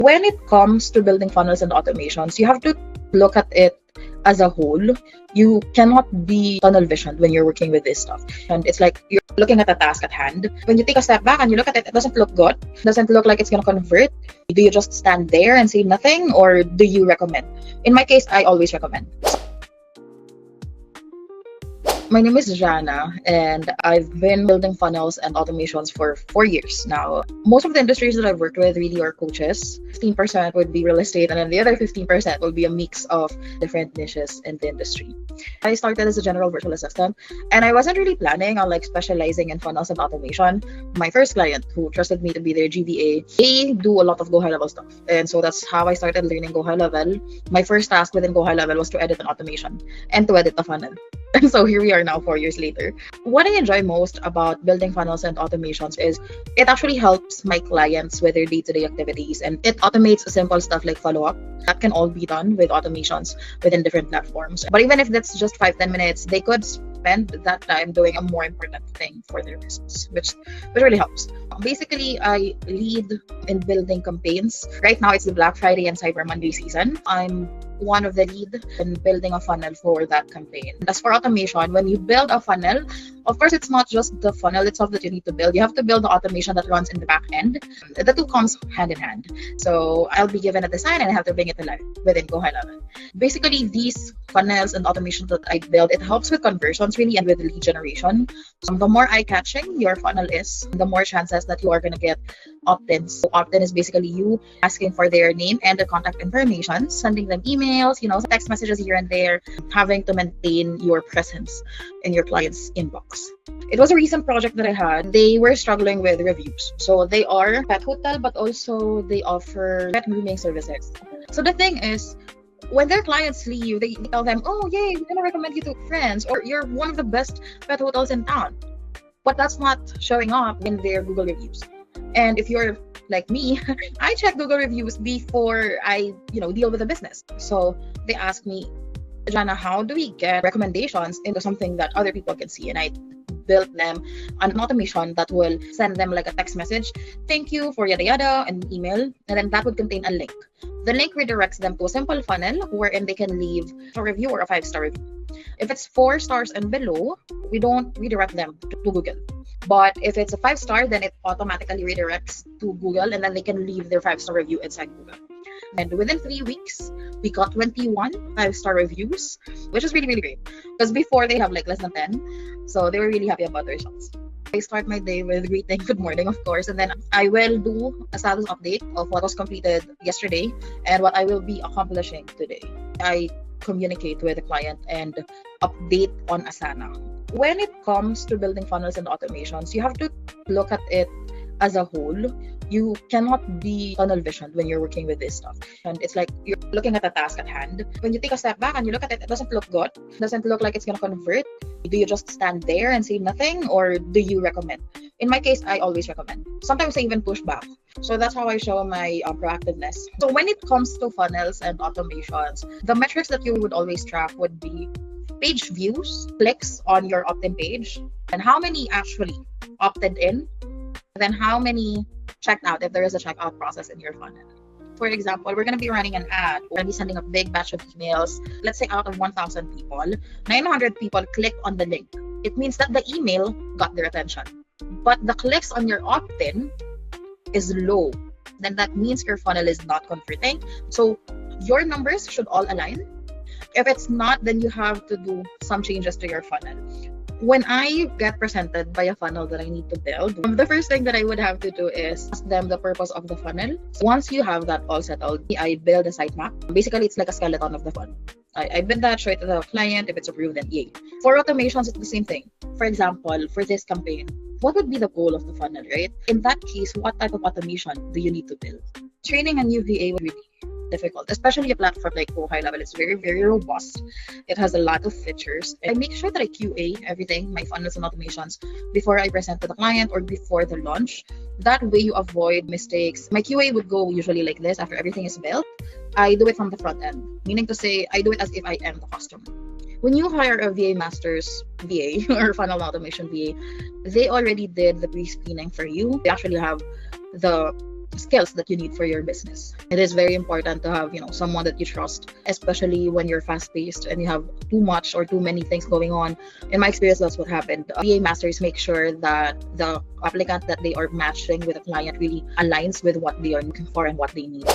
When it comes to building funnels and automations, you have to look at it as a whole. You cannot be tunnel visioned when you're working with this stuff. And it's like you're looking at a task at hand. When you take a step back and you look at it, it doesn't look good. It doesn't look like it's going to convert. Do you just stand there and say nothing, or do you recommend? In my case, I always recommend. My name is Jana, and I've been building funnels and automations for 4 years now. Most of the industries that I've worked with really are coaches. 15% would be real estate, and then the other 15% will be a mix of different niches in the industry. I started as a general virtual assistant, and I wasn't really planning on specializing in funnels and automation. My first client, who trusted me to be their GVA, they do a lot of GoHighLevel stuff, and so that's how I started learning GoHighLevel. My first task within GoHighLevel was to edit an automation and to edit a funnel. And so here we are now 4 years later. What I enjoy most about building funnels and automations is it actually helps my clients with their day-to-day activities, and it automates simple stuff like follow-up. That can all be done with automations within different platforms. But even if that's just 5-10 minutes, they could spend that time doing a more important thing for their business, which really helps. Basically, I lead in building campaigns. Right now, it's the Black Friday and Cyber Monday season. I'm one of the lead in building a funnel for that campaign. As for automation, when you build a funnel, of course, it's not just the funnel itself that you need to build. You have to build the automation that runs in the back end. The two comes hand in hand. So I'll be given a design and I have to bring it to life within GoHighLevel. Basically, these funnels and automations that I build, it helps with conversions really and with lead generation. So the more eye-catching your funnel is, the more chances that you are going to get opt-ins. So opt-in is basically you asking for their name and the contact information, sending them emails, text messages here and there, having to maintain your presence in your client's inbox. It was a recent project that I had. They were struggling with reviews. So they are a pet hotel, but also they offer pet grooming services. So the thing is, when their clients leave, they tell them, oh, yay, we're going to recommend you to friends, or you're one of the best pet hotels in town. But that's not showing up in their Google reviews. And if you're like me, I check Google reviews before I, deal with the business. So they asked me, Jana, how do we get recommendations into something that other people can see? And I built them an automation that will send them like a text message, thank you for yada yada, and email, and then that would contain a link. The link redirects them to a simple funnel wherein they can leave a review or a 5-star review. If it's 4 stars and below, we don't redirect them to Google. But if it's a 5-star, then it automatically redirects to Google, and then they can leave their 5-star review inside Google. And within 3 weeks, we got 21 5-star reviews, which is really, really great. Because before they have less than 10. So they were really happy about their results. I start my day with greeting, good morning, of course, and then I will do a status update of what was completed yesterday and what I will be accomplishing today. I communicate with the client and update on Asana. When it comes to building funnels and automations, you have to look at it as a whole. You cannot be tunnel visioned when you're working with this stuff. And it's like you're looking at a task at hand. When you take a step back and you look at it, it doesn't look good. It doesn't look like it's going to convert. Do you just stand there and say nothing, or do you recommend? In my case, I always recommend. Sometimes I even push back. So that's how I show my proactiveness. So when it comes to funnels and automations, the metrics that you would always track would be page views, clicks on your opt-in page, and how many actually opted in, and then how many checked out if there is a checkout process in your funnel. For example, we're going to be running an ad. We're going to be sending a big batch of emails. Let's say out of 1,000 people, 900 people click on the link. It means that the email got their attention. But the clicks on your opt-in is low. Then that means your funnel is not converting. So your numbers should all align. If it's not, then you have to do some changes to your funnel. When I get presented by a funnel that I need to build, the first thing that I would have to do is ask them the purpose of the funnel. So once you have that all settled, I build a sitemap. Basically, it's like a skeleton of the funnel. I build that, show it to the client. If it's approved, then yay. For automations, it's the same thing. For example, for this campaign, what would be the goal of the funnel, right? In that case, what type of automation do you need to build? Training a new VA would be difficult, especially a platform like GoHighLevel. It's very, very robust. It has a lot of features. I make sure that I QA everything, my funnels and automations, before I present to the client or before the launch. That way you avoid mistakes. My QA would go usually like this. After everything is built, I do it from the front end, meaning to say I do it as if I am the customer. When you hire a VA Masters VA or funnel automation VA, they already did the pre-screening for you. They actually have the skills that you need for your business. It is very important to have, someone that you trust, especially when you're fast-paced and you have too much or too many things going on. In my experience, that's what happened. VA masters make sure that the applicant that they are matching with a client really aligns with what they are looking for and what they need.